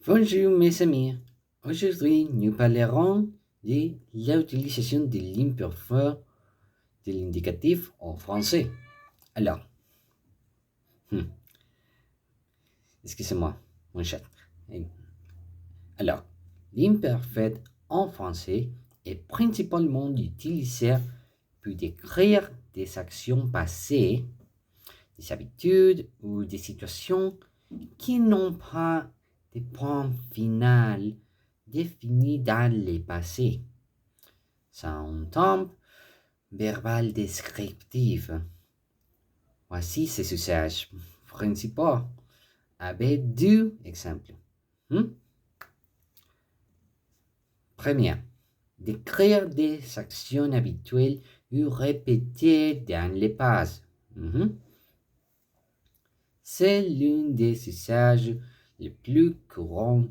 Bonjour mes amis. Aujourd'hui, nous parlerons de l'utilisation de l'imperfect de l'indicatif en français. Alors, hmm, excusez-moi, mon chat. Alors, l'imperfect en français est principalement utilisé pour décrire des actions passées, des habitudes ou des situations qui n'ont pas de point final défini dans le passé. C'est un temps verbal descriptif. Voici ses usages principaux avec deux exemples. Hmm? Premier, décrire des actions habituelles ou répétées dans le passé. Mhm. C'est l'un des usages les plus courants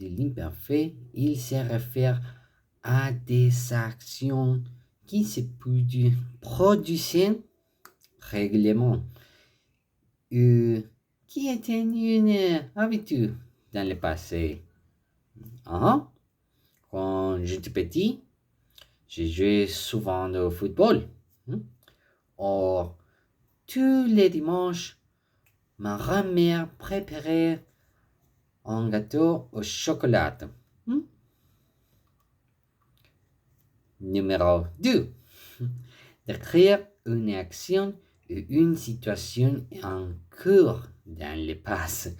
de l'imparfait. Il se réfère à des actions qui se produisent régulièrement ou qui étaient une habitude dans le passé. Ah, Quand j'étais petit, j'ai joué souvent au football. Hmm. Or, tous les dimanches, ma grand-mère préparait un gâteau au chocolat. Hmm. Numéro 2. Décrire une action ou une situation en cours dans le passé.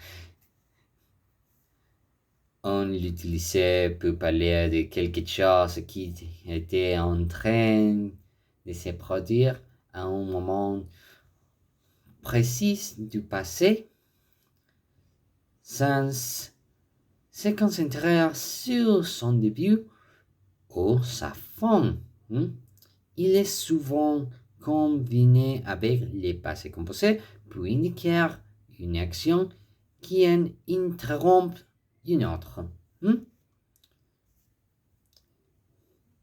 On l'utilisait pour parler de quelque chose qui était en train de se produire à un moment précis du passé, sans se concentrer sur son début ou sa fin. Hmm. Il est souvent combiné avec le passé composé pour indiquer une action qui en interrompt une autre. Hmm.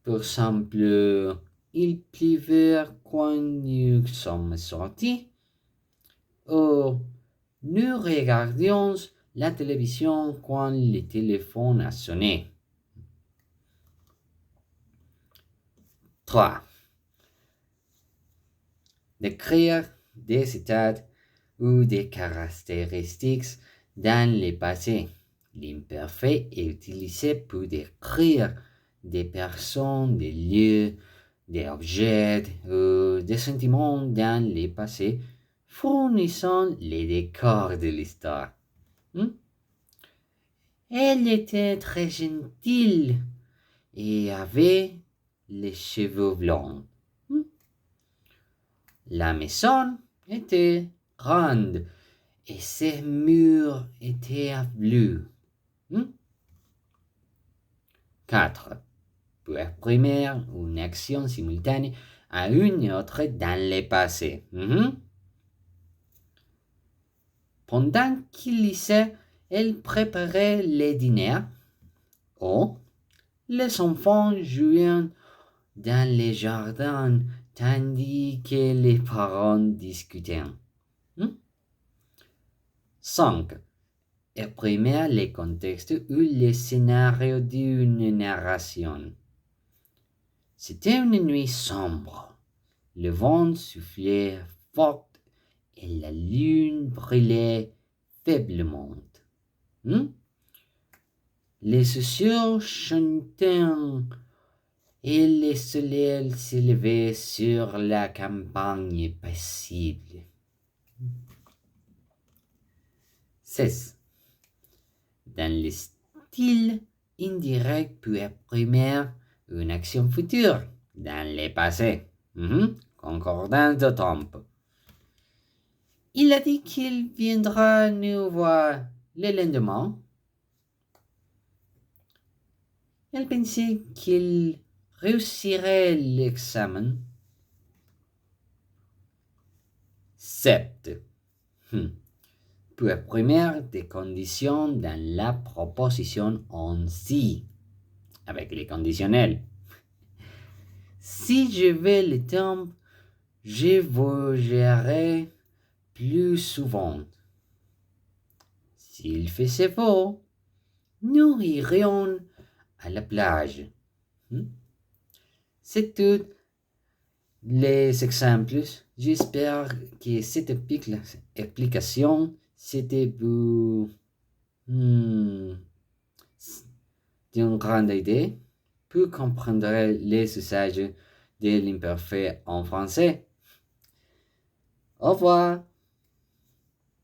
Par exemple, il pleuvait quand nous sommes sortis, ou nous regardions la télévision quand le téléphone a sonné. 3. Décrire des états ou des caractéristiques dans le passé. L'imparfait est utilisé pour décrire des personnes, des lieux, des objets ou des sentiments dans le passé, fournissant les décors de l'histoire. Hmm? Elle était très gentille et avait les cheveux blonds. Hmm? La maison était grande et ses murs étaient bleus. Hmm? 4. Pour exprimer une action simultanée à une autre dans le passé. Pendant qu'il lisait, elle préparait le dîner. Ou les enfants jouaient dans le jardin tandis que les parents discutaient. 5. Exprimer le contexte ou le scénario d'une narration. C'était une nuit sombre. Le vent soufflait fort et la lune brillait faiblement. Hmm? Les oiseaux chantaient et le soleil s'élevait sur la campagne paisible. 16. Dans le style indirect pour exprimer une action future dans le passé. Concordance de temps. Il a dit qu'il viendra nous voir le lendemain. Elle pensait qu'il réussirait l'examen. 7. Pour exprimer des conditions dans la proposition en si, avec les conditionnels. Si je vais le temps, je voyagerai plus souvent. S'il faisait beau, nous irions à la plage. Hmm? C'est tout les exemples. J'espère que cette explication c'était vous hmm, d'une grande idée pour comprendre les usages de l'imparfait en français. Au revoir.